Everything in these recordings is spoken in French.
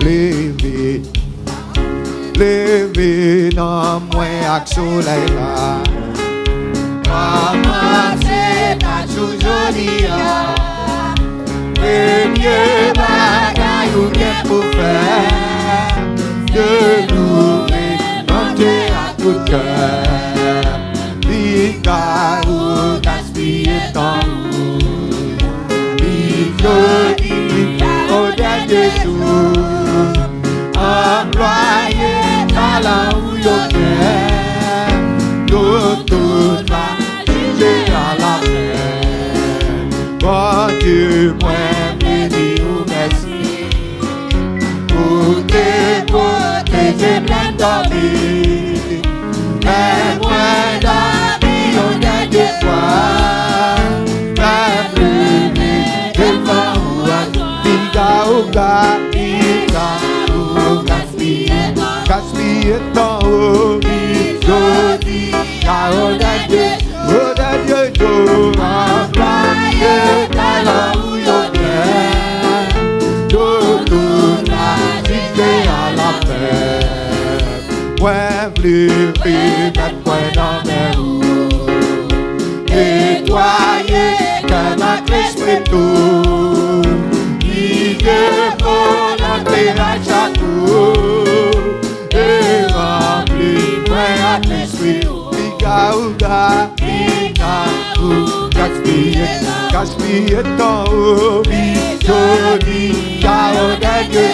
lever, lever dans moi avec soleil là. Maman c'est pas toujours liant. Premier bagaille ou bien pour faire de louer, monter à tout cœur. Vika ou gaspiller ton roue. Vika au dernier jour. Employé talent ou yoker. Tout va juger à la fin. Bon Dieu, moi, béni ou merci. Pour te protéger plein d'envie. Mais moi, d'envie, on a des fois. Pas plus devant ou à Vika ou gaspiller ton haut. Jodi, car on a Dieu, employé talent ou yoker. Tout la cité à la paix. Ouais, plus mettre point dans mes roues. Nettoyer comme un l'esprit tout. Il devant l'entrée à chaque jour. Et rempli point à l'esprit. Gaspiller ton haut. Jodi, car on a Dieu,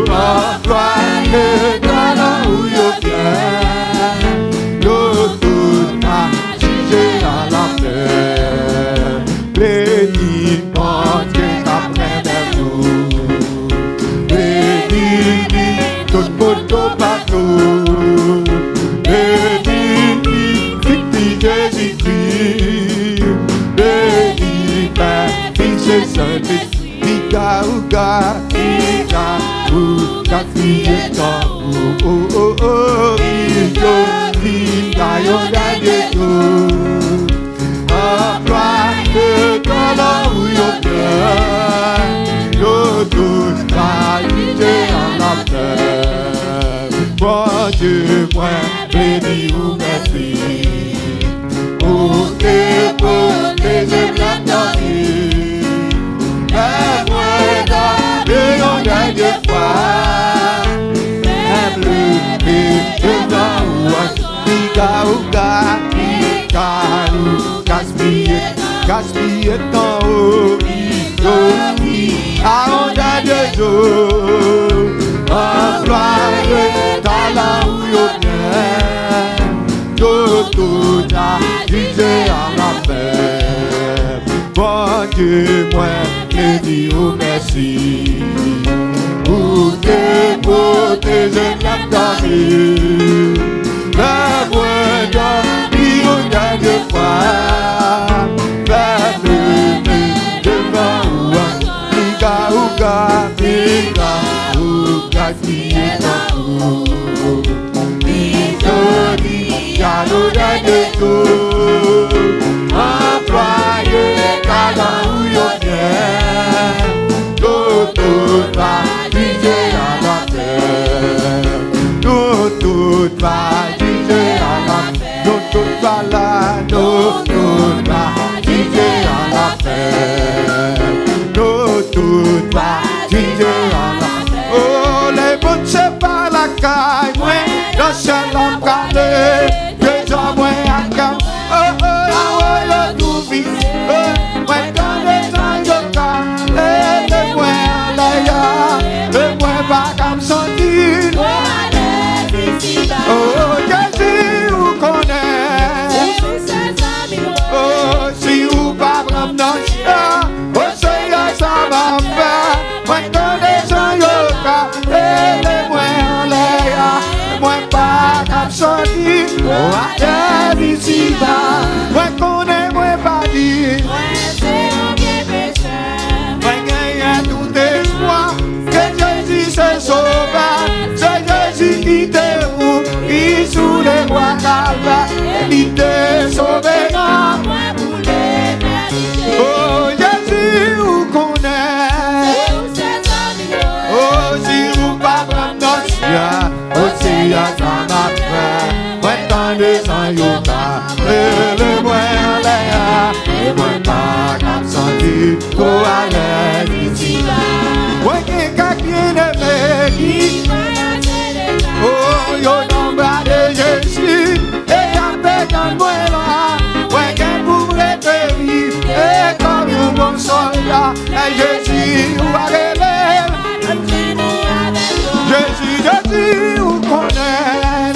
employé talent ou yoker. Tout a jugé à la paix. Béni mon Dieu qu'après mes jours. Béni tout poteau partout. Béni Jésus-Christ. Béni Père, Fils et Saint-Esprit. Vika ou gaspiller ton haut. Vika yon dernier jour. Employé talent ou yoker. Tout va juger à la terre. Bon Dieu, moi, béni ou merci. Pour te protéger plein d'envie. Mais moi, on a des fois. Mais plus devant ou à gaspiller ton haut. On a des jours. Employé talent ou yoker. Tout a jugé à la paix. Bon Dieu, moi, béni ou merci. Pour te protéger plein d'envie. Mais moi, d'envie, on a des fois. Mais plus devant ou à Vika ou gaspiller ton haut. Jodi, car on a des jours. Employé talent ou yoker. Tout va juger à la paix. Tout va juger à la paix. Tout va là, tout va juger à la paix. Tout va juger à la paix. Oh, les bouts c'est pas la caille, moi, dans ce l'homme calé. Les hommes, moi, à cam. Oh, tout vite. Moi, dans les gens, je calé. Les moi, les moi, pas comme son dit. Oh, Jésus, vous connaissez. Oh, si vous pas vraiment chien, oh, c'est ça va faire. Moi, quand les gens y les moi, pas comme son dit. Oh, Jésus, moi, connais, moi, pas dit. Moi, gagne tout espoir que Jésus se sauve. C'est Jésus qui te roule, qui sous les bois calvaires, il te sauvera. Oh, Jésus, vous connaissez. et moi pas comme senti, pour aller ici. Ouais, quelqu'un qui est aimé, oh, yo nombre de Jésus, et après dans moi là, ouais, qu'elle pourrait te vivre, et comme un bon soldat, et Jésus, ou à rêver, Jésus, ou connaît,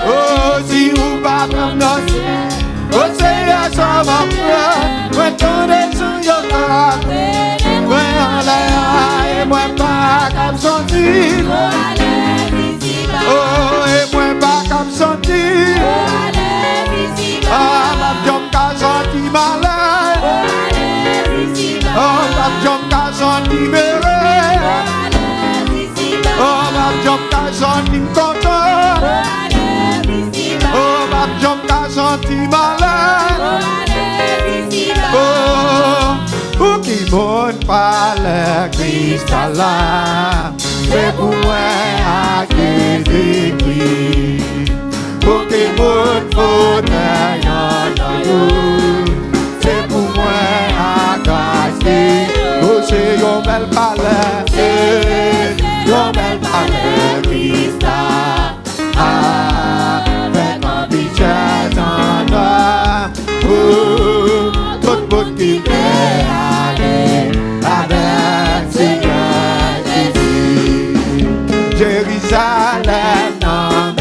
oh, si ou pas comme nos ciels, oh, Seigneur, ça va prendre, ouais, ton dessus, yo là, ouais, allez, et moi pas comme senti, oh, et moi pas comme senti, ah, ma jom ka senti malade, oh, ma jom ka senti merveille, oh, ma jom ka senti content, oh, ma jom ka senti malade, oh, ou qui monte par le cristal là, c'est pour moi à Jésus-Christ. Pour que mon fauteuil en nous, c'est pour moi à cacher. Oh, c'est une belle palette, c'est une belle palette, Christa. Avec un budget en or, oh, tout le monde qui veut aller avec Seigneur Jésus. Jérusalem, non,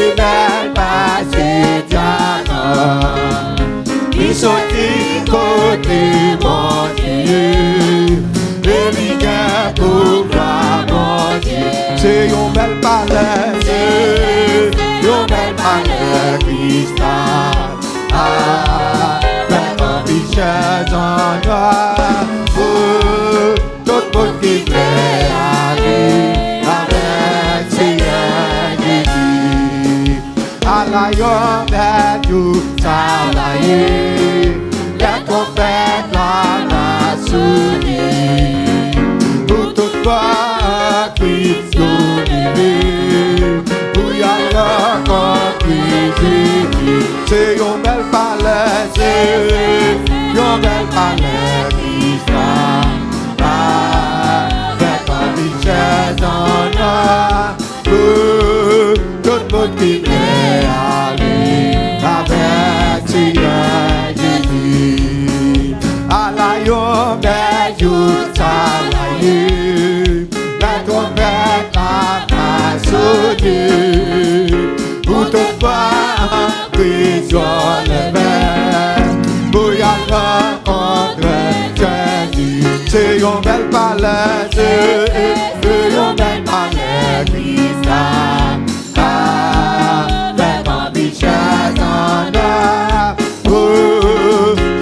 belle passé diamant, il sortit côté mon Dieu, et l'hiver pour voir mon Dieu. C'est une belle palette, c'est une belle palette, Christa. Avec un bichette en noir, pour tout le monde qui veut aller avec Seigneur Jésus. À la yom that you travailler, la trompette la sonner, pour tout voir Christ lever, pour y aller rencontrer Jésus. C'est une belle palette, c'est une belle palette, Christa. Avec un budget en or, tout le monde qui veut aller avec Seigneur Jésus. À la yom that you travailler, la trompette la sonner, pour tout voir Christ lever, pour y aller rencontrer Jésus. C'est une belle palette, c'est une belle palette, Christa. Avec un budget en or, oh,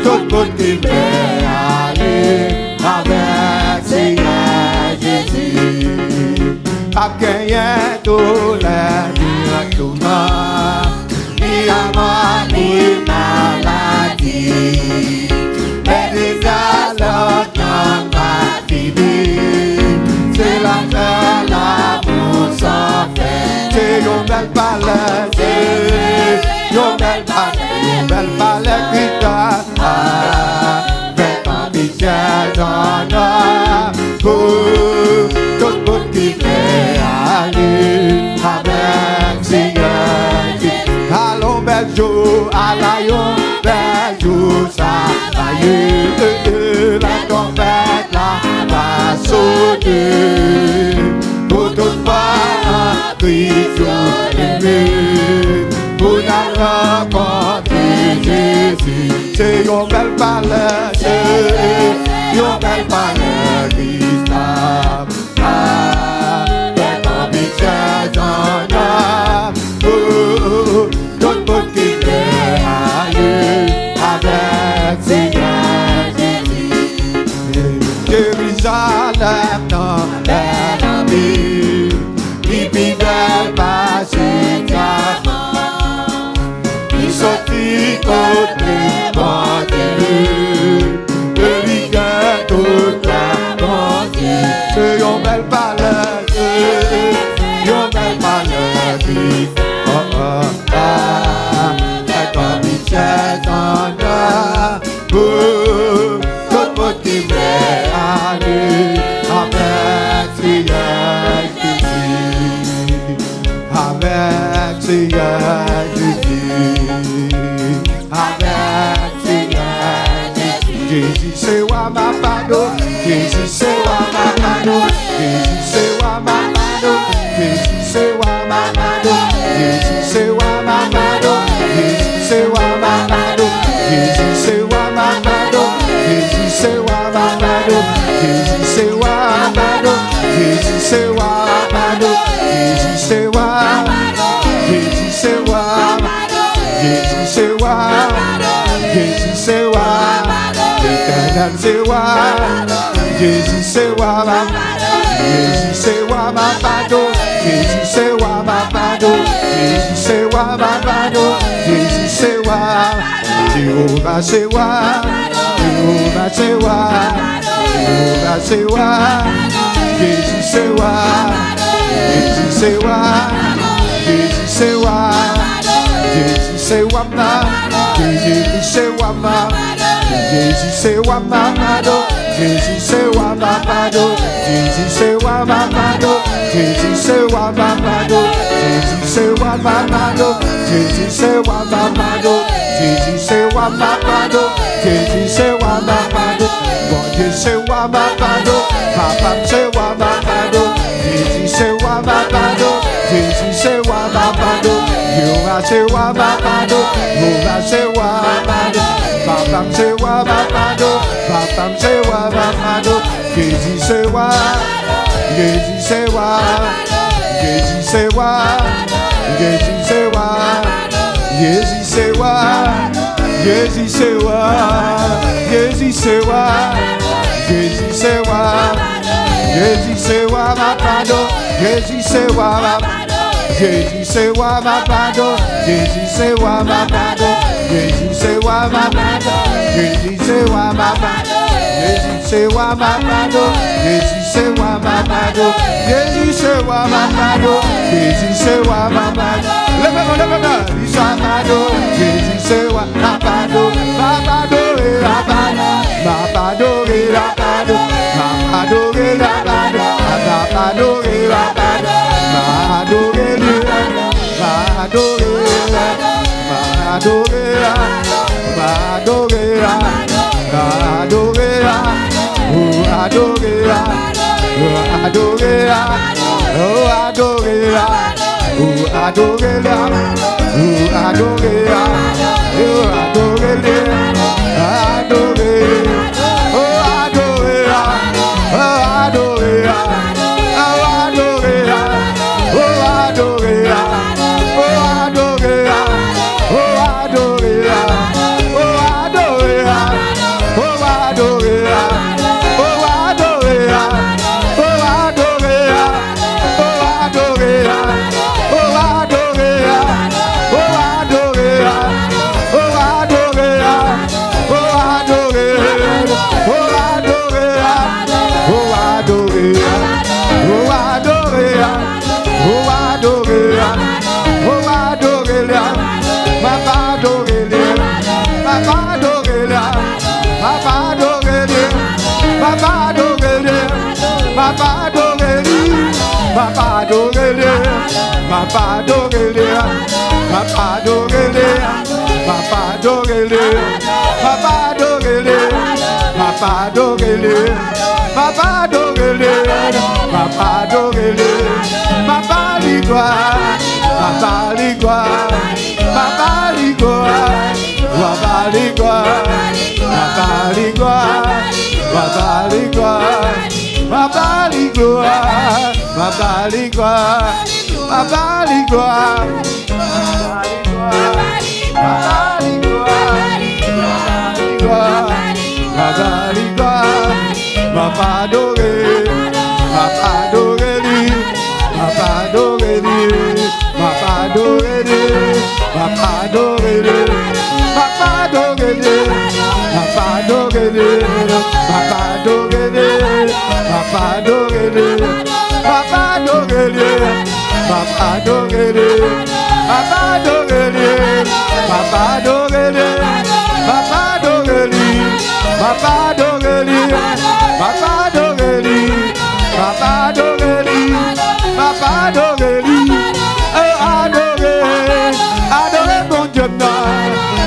tout le monde qui veut aller avec Seigneur Jésus. A gagné tout l'air directement, ni à mort ni maladie, mais déjà l'autre n'en va finir. C'est la terre, l'amour sans fin. C'est une belle palette, c'est une belle palette, Christa. Avec un budget en or, pour tout le monde qui veut aller avec Seigneur Jésus. Allons bel jour, à la yom, bel jour, ça va y la trompette là va sonner, pour tout voir Christ lever, pour la rencontrer Jésus. C'est une belle palette, c'est une belle palette, Christa. Avec un budget en or, oh, tout le monde qui veut aller avec Seigneur Jésus. Jérusalem dans la ville, il vivait pas ses diamants, il sortit côté mon Dieu, le vigueur toute la bonté. C'est une belle palette, c'est une belle palette, avec un Wamapado, Jesus say Wamapado, Jesus say Wamapado, Jesus say Wamapado, Jesus say Wamapado, Jesus say Wamapado, Jesus say Wamapado, Jesus say Wamapado, Jesus say Wamapado, Jesus say Wamapado, Jesus say Wamapado, Jesus say Wamapado, Jesus say Wamapado, Jesus say Wamapado, Jesus say Wamapado, Jesus say Wamapado, Jesus say Wamapado, Jesus say Wamapado, Jesus say Wamapado, Jesus say Wamapado, Jehovah say Wamapado, Jehovah say Wamapado, Jehovah say Wamapado, Jesus say Wamapado, Jesus say Wamapado, Jesus say Wamapado, Jesus say Wamapado, Jesus say Wamapado, Jesus say Wamapado, Jesus say Wamapado, Jesus say Wamapado, Jesus say Wamapado, Jesus say Wamapado, Jesus say Wamapado, Jesus say Wamapado, Jesus say Wamapado, God say Wamapado, Papa say Wamapado, Jesus say Wamapado, Jesus say Wamapado, Jehovah say Wamapado, Jehovah say Wamapado, Papa say Wamapado, Papa say Wamapado, Jesus say Wamapado, Jesus say Wamapado, Jesus say Wamapado, Jesus say Wamapado, Jesus say Wamapado, Jesus say Wamapado, Jesus say Wamapado, Jesus say Wamapado, Jesus say Wamapado, Jesus say Wamapado, Jesus say Wamapado, Jesus say Wamapado, Jesus say Wamapado, Jesus say Wamapado, Jesus say Wamapado, Jesus say Wamapado, Jesus say Wamapado, Jesus say Wamapado, Jesus say Wamapado, Mapado, Rapado, Mapado, Rapado, Mapado, Rapado, Mapado, Rapado,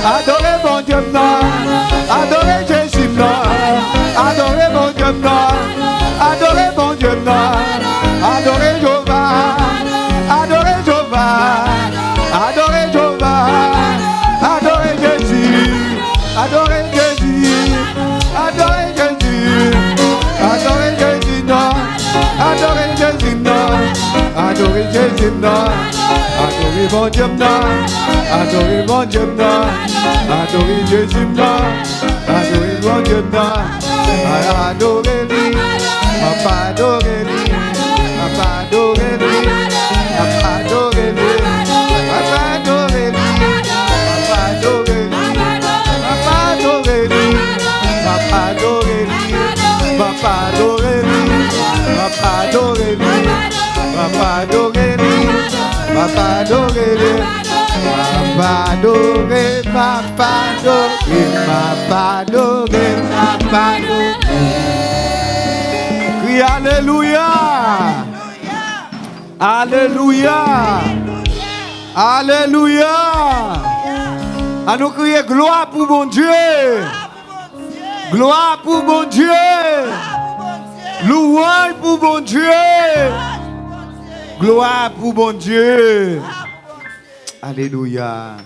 Adorez mon Dieu, adorez Jésus, adorez Dieu, adorez mon Dieu, adorez Jéhovah, adorez Jéhovah, adorez Jéhovah, adorez Jésus, adorez Jésus, adorez Jésus, adorez Jésus, non, adorez Jésus, non, adorez Jésus, non, adorez mon Dieu, non, adorez mon Dieu, non, adorez Jésus, non, adorez mon Dieu, non, adorez-lui, papa adorez-lui, papa adorez-lui, papa adorez-lui, papa adorez-lui, papa adorez-lui, papa adorez-lui, papa adorez-lui, papa adorez-lui, papa adorez-lui, papa adorez-lui, papa adorez-lui, papa adoré, papa adoré, papa adoré, papa adoré. Crie alléluia, alléluia, alléluia. À nous crier gloire pour mon Dieu, gloire pour mon Dieu, louange pour mon Dieu, gloire pour mon Dieu. Alléluia.